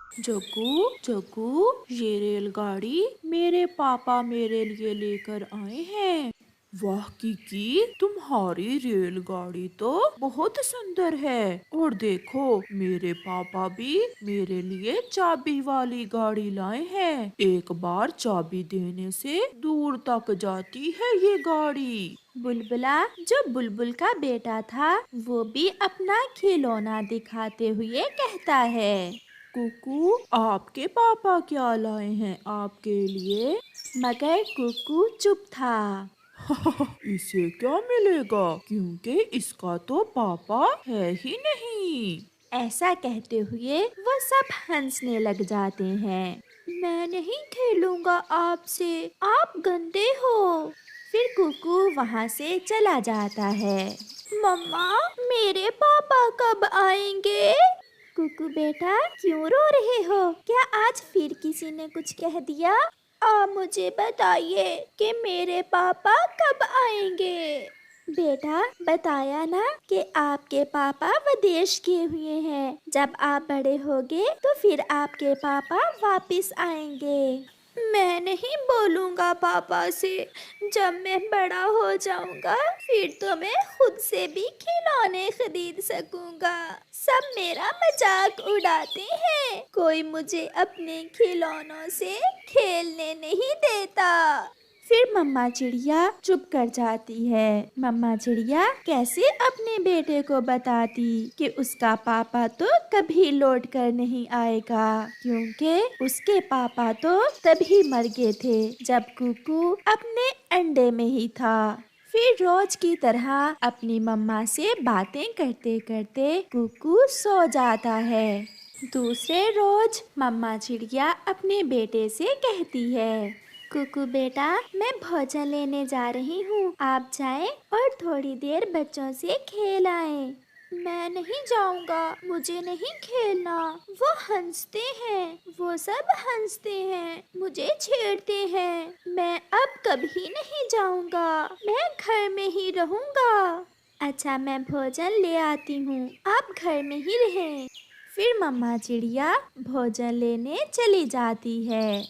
जग्गू जग्गू, ये रेलगाड़ी मेरे पापा मेरे लिए लेकर आए हैं। वाह किकी, तुम्हारी रेलगाड़ी तो बहुत सुंदर है। और देखो, मेरे पापा भी मेरे लिए चाबी वाली गाड़ी लाए हैं। एक बार चाबी देने से दूर तक जाती है ये गाड़ी। बुलबुला, जो बुलबुल का बेटा था, वो भी अपना खिलौना दिखाते हुए कहता है। कुकू, आपके पापा क्या लाए हैं आपके लिए? मगर कुकू चुप था। इसे क्या मिलेगा, क्योंकि इसका तो पापा है ही नहीं। ऐसा कहते हुए वो सब हंसने लग जाते हैं। मैं नहीं खेलूंगा आपसे, आप गंदे हो। फिर कुकू वहाँ से चला जाता है। मम्मा, मेरे पापा कब आएंगे? कुकू बेटा, क्यों रो रहे हो? क्या आज फिर किसी ने कुछ कह दिया? आप मुझे बताइए कि मेरे पापा कब आएंगे। बेटा, बताया ना कि आपके पापा विदेश गए हुए हैं। जब आप बड़े होगे तो फिर आपके पापा वापस आएंगे। मैं नहीं बोलूँगा पापा से। जब मैं बड़ा हो जाऊँगा फिर तो मैं खुद से भी खिलौने खरीद सकूँगा। सब मेरा मजाक उड़ाते हैं, कोई मुझे अपने खिलौनों से खेलने नहीं देता। फिर मम्मा चिड़िया चुप कर जाती है। मम्मा चिड़िया कैसे अपने बेटे को बताती कि उसका पापा तो कभी लौट कर नहीं आएगा, क्योंकि उसके पापा तो तभी मर गए थे जब कुकू अपने अंडे में ही था। फिर रोज की तरह अपनी मम्मा से बातें करते करते कुकू सो जाता है। दूसरे रोज मम्मा चिड़िया अपने बेटे से कहती है, कुकू बेटा, मैं भोजन लेने जा रही हूँ, आप जाएं और थोड़ी देर बच्चों से खेल आएं। मैं नहीं जाऊंगा, मुझे नहीं खेलना। वो हंसते हैं, वो सब हंसते हैं, मुझे छेड़ते हैं। मैं अब कभी नहीं जाऊंगा, मैं घर में ही रहूंगा। अच्छा, मैं भोजन ले आती हूँ, आप घर में ही रहें। फिर मम्मा चिड़िया भोजन लेने चली जाती है।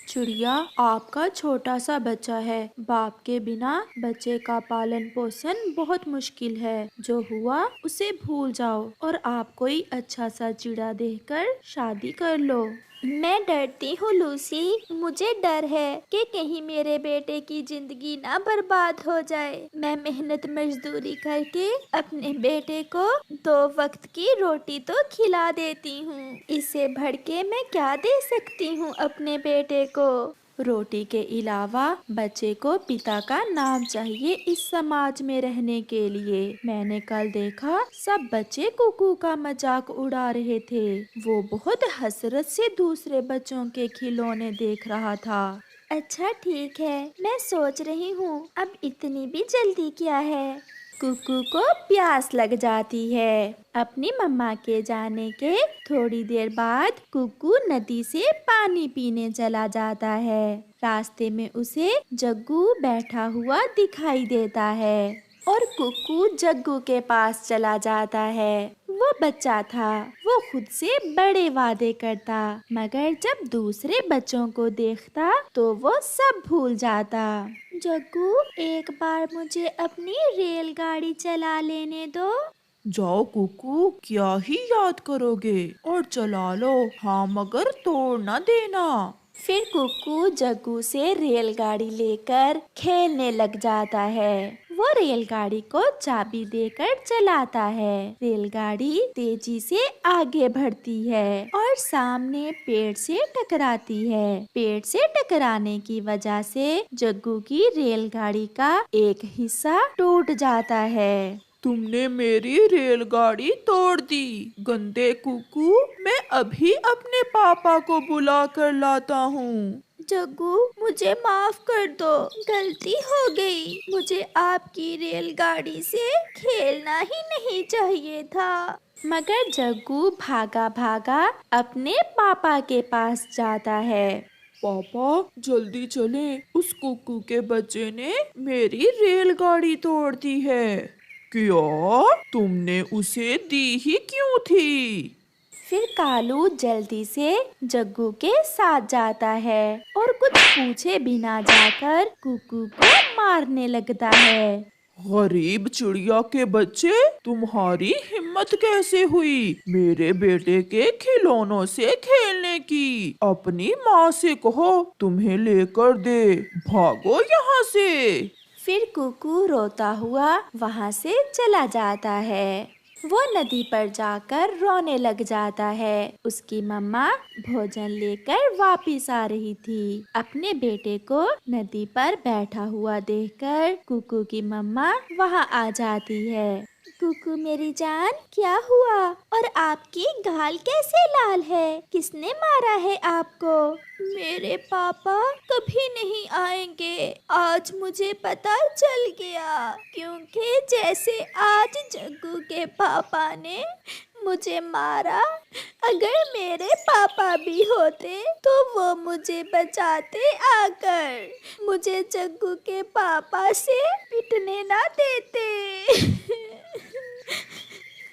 चिड़िया, आपका छोटा सा बच्चा है। बाप के बिना बच्चे का पालन पोषण बहुत मुश्किल है। जो हुआ उसे भूल जाओ और आप कोई अच्छा सा चिड़ा देखकर शादी कर लो। मैं डरती हूँ लूसी, मुझे डर है कि कहीं मेरे बेटे की जिंदगी ना बर्बाद हो जाए। मैं मेहनत मजदूरी करके अपने बेटे को 2 वक्त की रोटी तो खिला देती हूँ। इससे बढ़ के मैं क्या दे सकती हूँ अपने बेटे को? रोटी के अलावा बच्चे को पिता का नाम चाहिए इस समाज में रहने के लिए। मैंने कल देखा, सब बच्चे कुकू का मजाक उड़ा रहे थे। वो बहुत हसरत से दूसरे बच्चों के खिलौने देख रहा था। अच्छा ठीक है, मैं सोच रही हूँ अब इतनी भी जल्दी क्या है। कुकू को प्यास लग जाती है। अपनी मम्मा के जाने के थोड़ी देर बाद कुकू नदी से पानी पीने चला जाता है। रास्ते में उसे जग्गू बैठा हुआ दिखाई देता है और कुकू जग्गू के पास चला जाता है। वो बच्चा था, वो खुद से बड़े वादे करता, मगर जब दूसरे बच्चों को देखता तो वो सब भूल जाता। जग्गू, एक बार मुझे अपनी रेलगाड़ी चला लेने दो। जाओ कुकू, क्या ही याद करोगे, और चला लो, हाँ मगर तोड़ ना देना। फिर कुकू जग्गू से रेलगाड़ी लेकर खेलने लग जाता है। वो रेलगाड़ी को चाबी देकर चलाता है। रेलगाड़ी तेजी से आगे बढ़ती है और सामने पेड़ से टकराती है। पेड़ से टकराने की वजह से जग्गू की रेलगाड़ी का एक हिस्सा टूट जाता है। तुमने मेरी रेलगाड़ी तोड़ दी, गंदे कुकू। मैं अभी अपने पापा को बुला कर लाता हूँ। जग्गू, मुझे माफ कर दो, गलती हो गई। मुझे आपकी रेलगाड़ी से खेलना ही नहीं चाहिए था। मगर जग्गू भागा भागा अपने पापा के पास जाता है। पापा, जल्दी चले, उस कुकू के बच्चे ने मेरी रेलगाड़ी तोड़ दी है। क्या? तुमने उसे दी ही क्यों थी? फिर कालू जल्दी से जग्गू के साथ जाता है और कुछ पूछे बिना जाकर कुकू को मारने लगता है। गरीब चिड़िया के बच्चे, तुम्हारी हिम्मत कैसे हुई मेरे बेटे के खिलौनों से खेलने की? अपनी माँ से कहो तुम्हें लेकर दे, भागो यहाँ से। फिर कुकू रोता हुआ वहाँ से चला जाता है। वो नदी पर जाकर रोने लग जाता है। उसकी मम्मा भोजन लेकर वापिस आ रही थी। अपने बेटे को नदी पर बैठा हुआ देखकर कुकू की मम्मा वहाँ आ जाती है। कुकू मेरी जान, क्या हुआ? और आपकी गाल कैसे लाल है? किसने मारा है आपको? मेरे पापा कभी नहीं आएंगे, आज मुझे पता चल गया। क्योंकि जैसे आज जग्गू के पापा ने मुझे मारा, अगर मेरे पापा भी होते तो वो मुझे बचाते आकर, मुझे जग्गू के पापा से पिटने ना देते।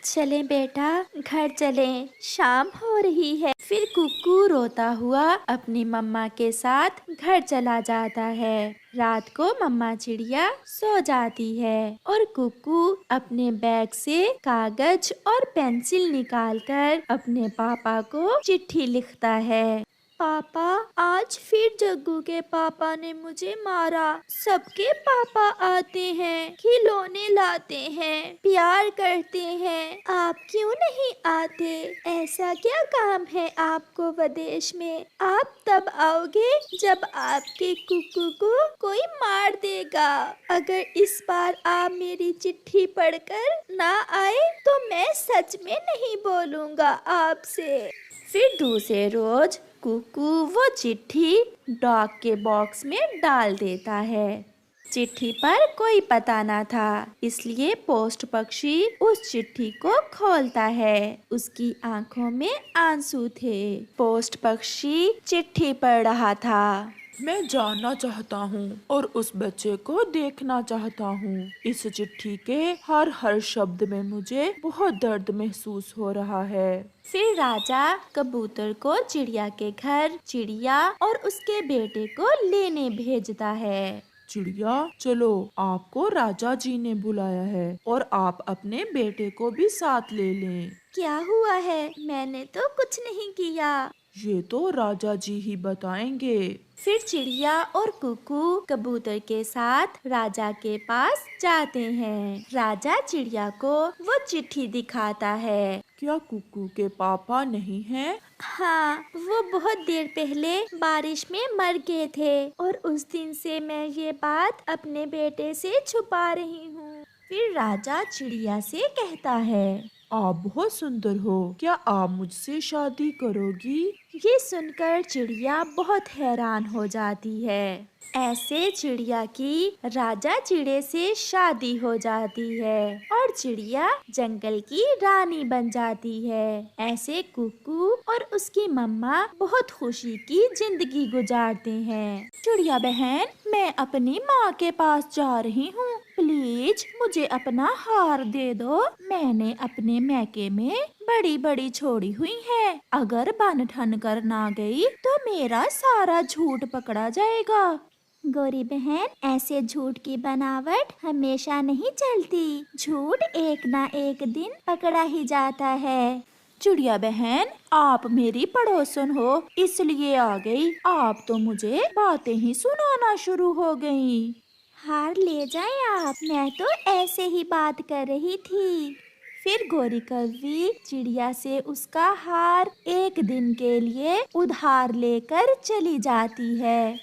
चले बेटा, घर चले, शाम हो रही है। फिर कुकू रोता हुआ अपनी मम्मा के साथ घर चला जाता है। रात को मम्मा चिड़िया सो जाती है और कुकू अपने बैग से कागज और पेंसिल निकालकर अपने पापा को चिट्ठी लिखता है। पापा, आज फिर जग्गू के पापा ने मुझे मारा। सबके पापा आते हैं, खिलौने लाते हैं, प्यार करते हैं, आप क्यों नहीं आते? ऐसा क्या काम है आपको विदेश में? आप तब आओगे जब आपके कुकू को कोई मार देगा। अगर इस बार आप मेरी चिट्ठी पढ़कर ना आए तो मैं सच में नहीं बोलूँगा आपसे। फिर दूसरे रोज कुकू वो चिट्ठी डाक के बॉक्स में डाल देता है। चिट्ठी पर कोई पता न था, इसलिए पोस्ट पक्षी उस चिट्ठी को खोलता है। उसकी आंखों में आंसू थे। पोस्ट पक्षी चिट्ठी पढ़ रहा था। मैं जानना चाहता हूँ और उस बच्चे को देखना चाहता हूँ। इस चिट्ठी के हर शब्द में मुझे बहुत दर्द महसूस हो रहा है। फिर राजा कबूतर को चिड़िया के घर चिड़िया और उसके बेटे को लेने भेजता है। चिड़िया, चलो, आपको राजा जी ने बुलाया है और आप अपने बेटे को भी साथ ले लें। क्या हुआ है? मैंने तो कुछ नहीं किया। ये तो राजा जी ही बताएंगे। फिर चिड़िया और कुकू कबूतर के साथ राजा के पास जाते हैं। राजा चिड़िया को वो चिट्ठी दिखाता है। क्या कुकू के पापा नहीं हैं? हाँ, वो बहुत देर पहले बारिश में मर गए थे और उस दिन से मैं ये बात अपने बेटे से छुपा रही हूँ। फिर राजा चिड़िया से कहता है, आप बहुत सुंदर हो, क्या आप मुझसे शादी करोगी? ये सुनकर चिड़िया बहुत हैरान हो जाती है। ऐसे चिड़िया की राजा चिड़े से शादी हो जाती है और चिड़िया जंगल की रानी बन जाती है। ऐसे कुकू और उसकी मम्मा बहुत खुशी की जिंदगी गुजारते हैं। चिड़िया बहन, मैं अपनी माँ के पास जा रही हूँ, प्लीज मुझे अपना हार दे दो। मैंने अपने मैके में बड़ी बड़ी छोड़ी हुई है, अगर बन ठन कर ना गई तो मेरा सारा झूठ पकड़ा जाएगा। गोरी बहन, ऐसे झूठ की बनावट हमेशा नहीं चलती, झूठ एक ना एक दिन पकड़ा ही जाता है। चिड़िया बहन, आप मेरी पड़ोसन हो इसलिए आ गई, आप तो मुझे बातें ही सुनाना शुरू हो गई। हार ले जाए आप, मैं तो ऐसे ही बात कर रही थी। फिर गोरी कौवी चिड़िया से उसका हार एक दिन के लिए उधार लेकर चली जाती है।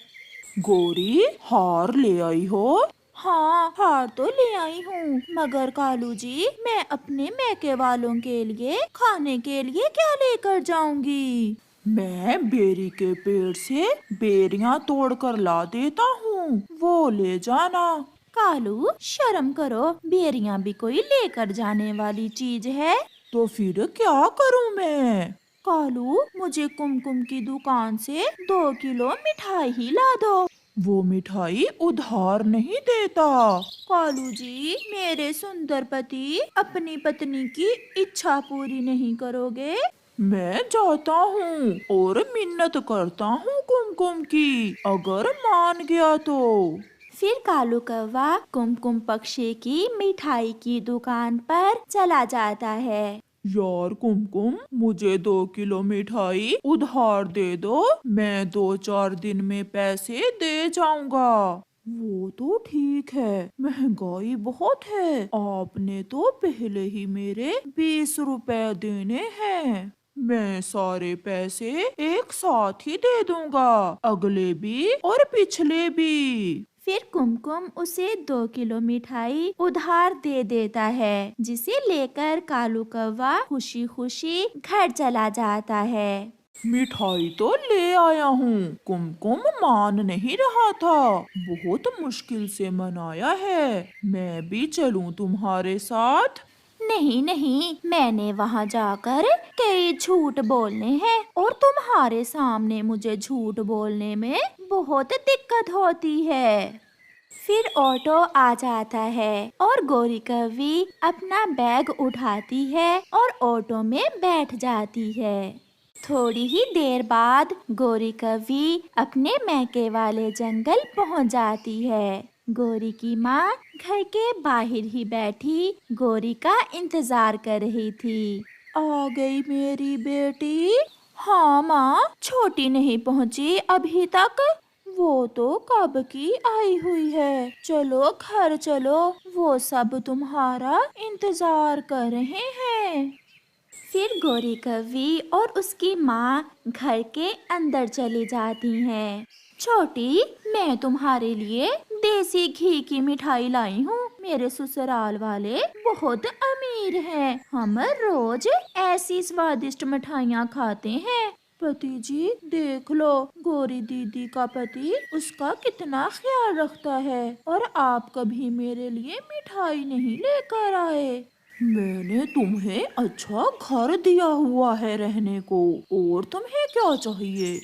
गोरी, हार ले आई हो? हाँ, हार तो ले आई हूँ, मगर कालू जी, मैं अपने मैके वालों के लिए खाने के लिए क्या लेकर जाऊंगी? मैं बेरी के पेड़ से बेरियां तोड़कर ला देता हूँ, वो ले जाना। कालू, शर्म करो, बेरियां भी कोई लेकर जाने वाली चीज है? तो फिर क्या करूँ मैं? कालू, मुझे कुमकुम की दुकान से 2 किलो मिठाई ही ला दो। वो मिठाई उधार नहीं देता। कालू जी, मेरे सुंदर पति अपनी पत्नी की इच्छा पूरी नहीं करोगे? मैं जाता हूँ और मिन्नत करता हूँ कुमकुम की, अगर मान गया तो। फिर कालू कौवा कुमकुम पक्षी की मिठाई की दुकान पर चला जाता है। यार कुमकुम, मुझे 2 किलो मिठाई उधार दे दो, मैं 2-4 दिन में पैसे दे जाऊंगा। वो तो ठीक है, महंगाई बहुत है, आपने तो पहले ही मेरे 20 रुपए देने हैं। मैं सारे पैसे एक साथ ही दे दूंगा, अगले भी और पिछले भी। फिर कुमकुम उसे 2 किलो मिठाई उधार दे देता है, जिसे लेकर कालू कौवा खुशी खुशी घर चला जाता है। मिठाई तो ले आया हूँ, कुमकुम मान नहीं रहा था, बहुत मुश्किल से मनाया है, मैं भी चलूं तुम्हारे साथ? नहीं नहीं, मैंने वहाँ जाकर कई झूठ बोलने हैं और तुम्हारे सामने मुझे झूठ बोलने में बहुत दिक्कत होती है। फिर ऑटो आ जाता है और गौरी कौवी अपना बैग उठाती है और ऑटो में बैठ जाती है। थोड़ी ही देर बाद गौरी कौवी अपने मैके वाले जंगल पहुंच जाती है। गौरी की माँ घर के बाहर ही बैठी गौरी का इंतजार कर रही थी। आ गई मेरी बेटी? हाँ माँ, छोटी नहीं पहुँची अभी तक। वो तो कब की आई हुई है, चलो घर चलो, वो सब तुम्हारा इंतजार कर रहे हैं। फिर गौरी कौवी और उसकी माँ घर के अंदर चली जाती हैं। छोटी, मैं तुम्हारे लिए देसी घी की मिठाई लाई हूँ। मेरे ससुराल वाले बहुत अमीर हैं, हम रोज ऐसी स्वादिष्ट मिठाइयाँ खाते हैं। पति जी देख लो, गौरी दीदी का पति उसका कितना ख्याल रखता है, और आप कभी मेरे लिए मिठाई नहीं लेकर आए। मैंने तुम्हें अच्छा घर दिया हुआ है रहने को, और तुम्हें क्या चाहिए?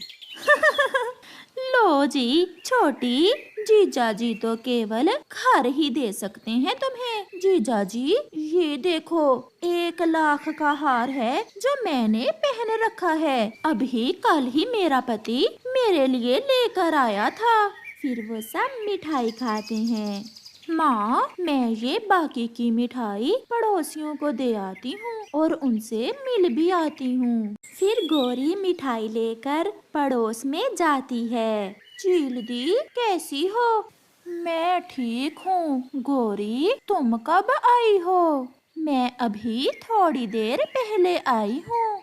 लो जी छोटी, जीजा जी तो केवल घर ही दे सकते हैं तुम्हें। जीजा जी, ये देखो 1 लाख का हार है जो मैंने पहन रखा है, अभी कल ही मेरा पति मेरे लिए लेकर आया था। फिर वो सब मिठाई खाते हैं। माँ, मैं ये बाकी की मिठाई पड़ोसियों को दे आती हूँ और उनसे मिल भी आती हूँ। फिर गौरी मिठाई लेकर पड़ोस में जाती है। चील दी, कैसी हो? मैं ठीक हूँ। गौरी, तुम कब आई हो? मैं अभी थोड़ी देर पहले आई हूँ।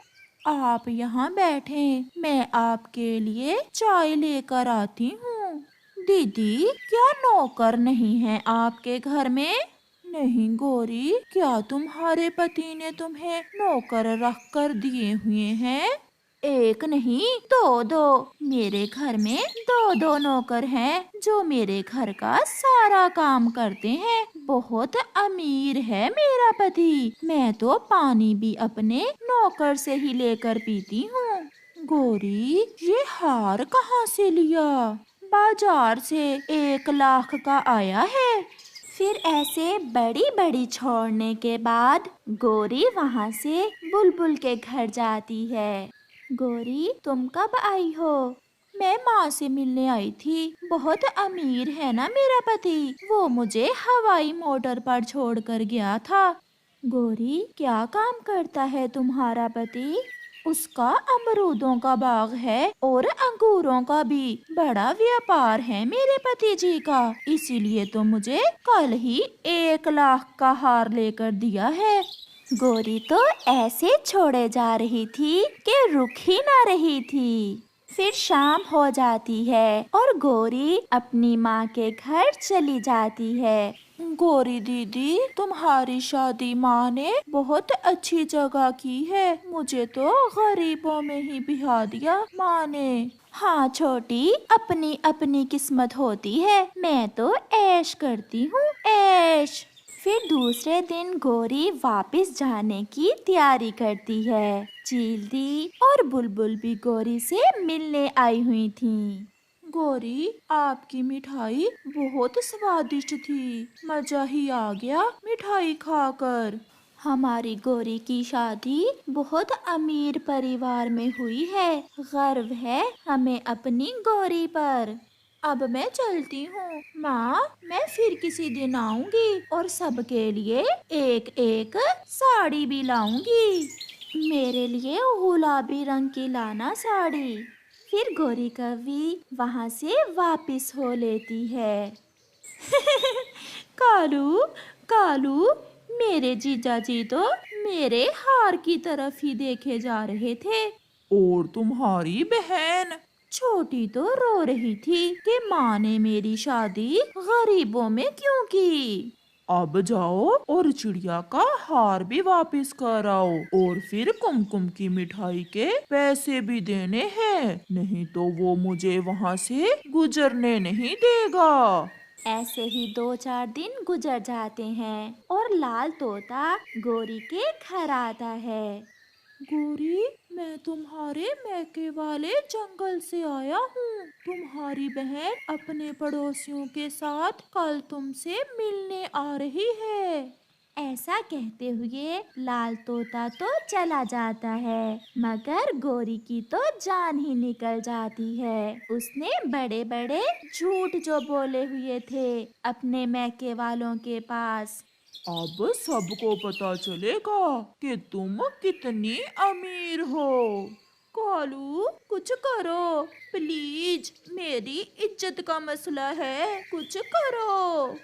आप यहाँ बैठें, मैं आपके लिए चाय लेकर आती हूँ। दीदी, क्या नौकर नहीं है आपके घर में? नहीं गौरी, क्या तुम्हारे पति ने तुम्हें नौकर रख कर दिए हुए हैं? एक नहीं, दो दो। मेरे घर में दो दो नौकर हैं जो मेरे घर का सारा काम करते हैं। बहुत अमीर है मेरा पति। मैं तो पानी भी अपने नौकर से ही लेकर पीती हूँ। गौरी, ये हार कहाँ से लिया? बाजार से 1 लाख का आया है। फिर ऐसे बड़ी बड़ी छोड़ने के बाद गौरी वहाँ से बुलबुल के घर जाती है। गौरी, तुम कब आई हो? मैं माँ से मिलने आई थी। बहुत अमीर है ना मेरा पति, वो मुझे हवाई मोटर पर छोड़कर गया था। गौरी, क्या काम करता है तुम्हारा पति? उसका अमरूदों का बाग है और अंगूरों का भी बड़ा व्यापार है मेरे पति जी का, इसीलिए तो मुझे कल ही 1 लाख का हार लेकर दिया है। गौरी तो ऐसे छोड़े जा रही थी कि रुक ही ना रही थी। फिर शाम हो जाती है और गौरी अपनी माँ के घर चली जाती है। गौरी दीदी, तुम्हारी शादी माँ ने बहुत अच्छी जगह की है, मुझे तो गरीबों में ही बिहा दिया माँ ने। हाँ छोटी, अपनी अपनी किस्मत होती है, मैं तो ऐश करती हूँ, ऐश। फिर दूसरे दिन गौरी वापस जाने की तैयारी करती है। चील दी और बुलबुल भी गौरी से मिलने आई हुई थीं। गौरी, आपकी मिठाई बहुत स्वादिष्ट थी, मजा ही आ गया मिठाई खाकर। हमारी गौरी की शादी बहुत अमीर परिवार में हुई है। गर्व है हमें अपनी गौरी पर। अब मैं चलती हूँ माँ, मैं फिर किसी दिन आऊंगी और सबके लिए एक एक साड़ी भी लाऊंगी। मेरे लिए गुलाबी रंग की लाना साड़ी। फिर गौरी कवि वहाँ से वापस हो लेती है। कालू, कालू, मेरे जीजा जी तो मेरे हार की तरफ ही देखे जा रहे थे। और तुम्हारी बहन? छोटी तो रो रही थी कि माँ ने मेरी शादी गरीबों में क्यों की। अब जाओ और चिड़िया का हार भी वापस कर आओ, और फिर कुमकुम की मिठाई के पैसे भी देने हैं, नहीं तो वो मुझे वहाँ से गुजरने नहीं देगा। ऐसे ही 2-4 दिन गुजर जाते हैं और लाल तोता गौरी के घर आता है। गौरी, मैं तुम्हारे मैके वाले जंगल से आया हूँ। तुम्हारी बहन अपने पड़ोसियों के साथ कल तुमसे मिलने आ रही है। ऐसा कहते हुए लाल तोता तो चला जाता है, मगर गौरी की तो जान ही निकल जाती है। उसने बड़े बड़े झूठ जो बोले हुए थे अपने मैके वालों के पास। अब सबको पता चलेगा कि तुम कितनी अमीर हो। कालू, कुछ करो प्लीज, मेरी इज्जत का मसला है, कुछ करो।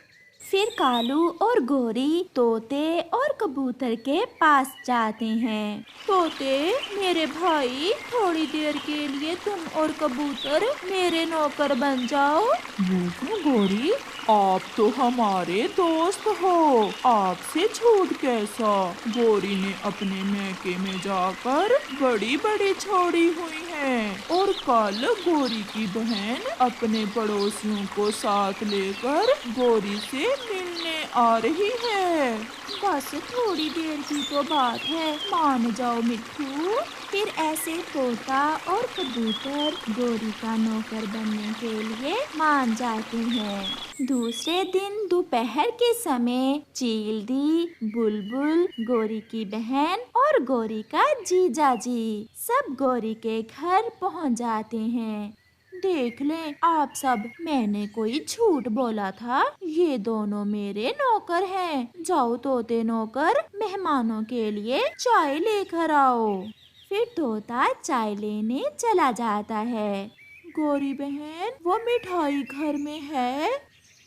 फिर कालू और गौरी तोते और कबूतर के पास जाते हैं। तोते, मेरे भाई, थोड़ी देर के लिए तुम और कबूतर मेरे नौकर बन जाओ। वो क्यों गौरी, आप तो हमारे दोस्त हो, आपसे झूठ कैसा? गौरी ने अपने मैके में जाकर बड़ी बड़ी छोड़ी हुई हैं, और कल गौरी की बहन अपने पड़ोसियों को साथ लेकर गौरी से मिलने आ रही है। बस थोड़ी देर की तो बात है, मान जाओ मिट्ठू। फिर ऐसे तोता और कबूतर गौरी का नौकर बनने के लिए मान जाते हैं। दूसरे दिन दोपहर के समय चीलदी, बुलबुल, गौरी की बहन और गौरी का जीजा जी सब गौरी के घर पहुंच जाते हैं। देख लें आप सब, मैंने कोई झूठ बोला था, ये दोनों मेरे नौकर हैं। जाओ तोते नौकर, मेहमानों के लिए चाय लेकर आओ। फिर तोता चाय लेने चला जाता है। गौरी बहन, वो मिठाई घर में है?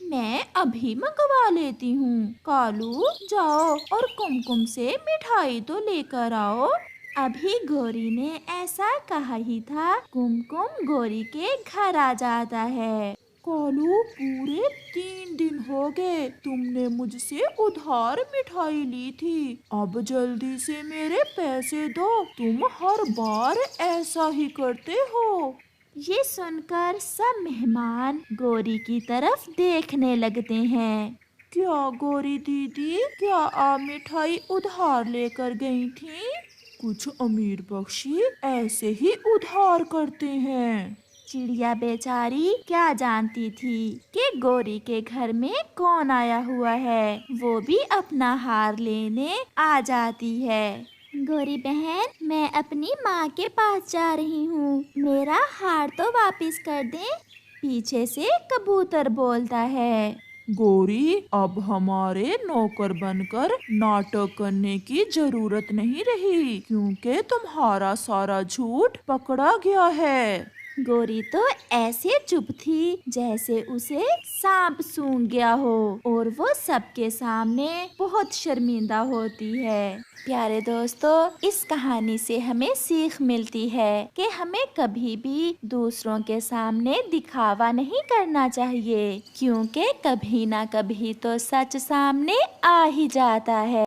मैं अभी मंगवा लेती हूँ। कालू, जाओ और कुमकुम से मिठाई तो लेकर आओ। अभी गौरी ने ऐसा कहा ही था, कुमकुम गौरी के घर आ जाता है। कालू, पूरे 3 दिन हो गए तुमने मुझसे उधार मिठाई ली थी, अब जल्दी से मेरे पैसे दो, तुम हर बार ऐसा ही करते हो। ये सुनकर सब मेहमान गौरी की तरफ देखने लगते हैं। क्या गौरी दीदी, क्या आप मिठाई उधार लेकर गई थी? कुछ अमीर पक्षी ऐसे ही उधार करते हैं। चिड़िया बेचारी क्या जानती थी कि गौरी के घर में कौन आया हुआ है, वो भी अपना हार लेने आ जाती है। गौरी बहन, मैं अपनी माँ के पास जा रही हूँ, मेरा हार तो वापस कर दे। पीछे से कबूतर बोलता है। गौरी, अब हमारे नौकर बनकर नाटक करने की जरूरत नहीं रही, क्योंकि तुम्हारा सारा झूठ पकड़ा गया है। गौरी तो ऐसे चुप थी जैसे उसे सांप सूंघ गया हो, और वो सबके सामने बहुत शर्मिंदा होती है। प्यारे दोस्तों, इस कहानी से हमें सीख मिलती है कि हमें कभी भी दूसरों के सामने दिखावा नहीं करना चाहिए, क्योंकि कभी ना कभी तो सच सामने आ ही जाता है।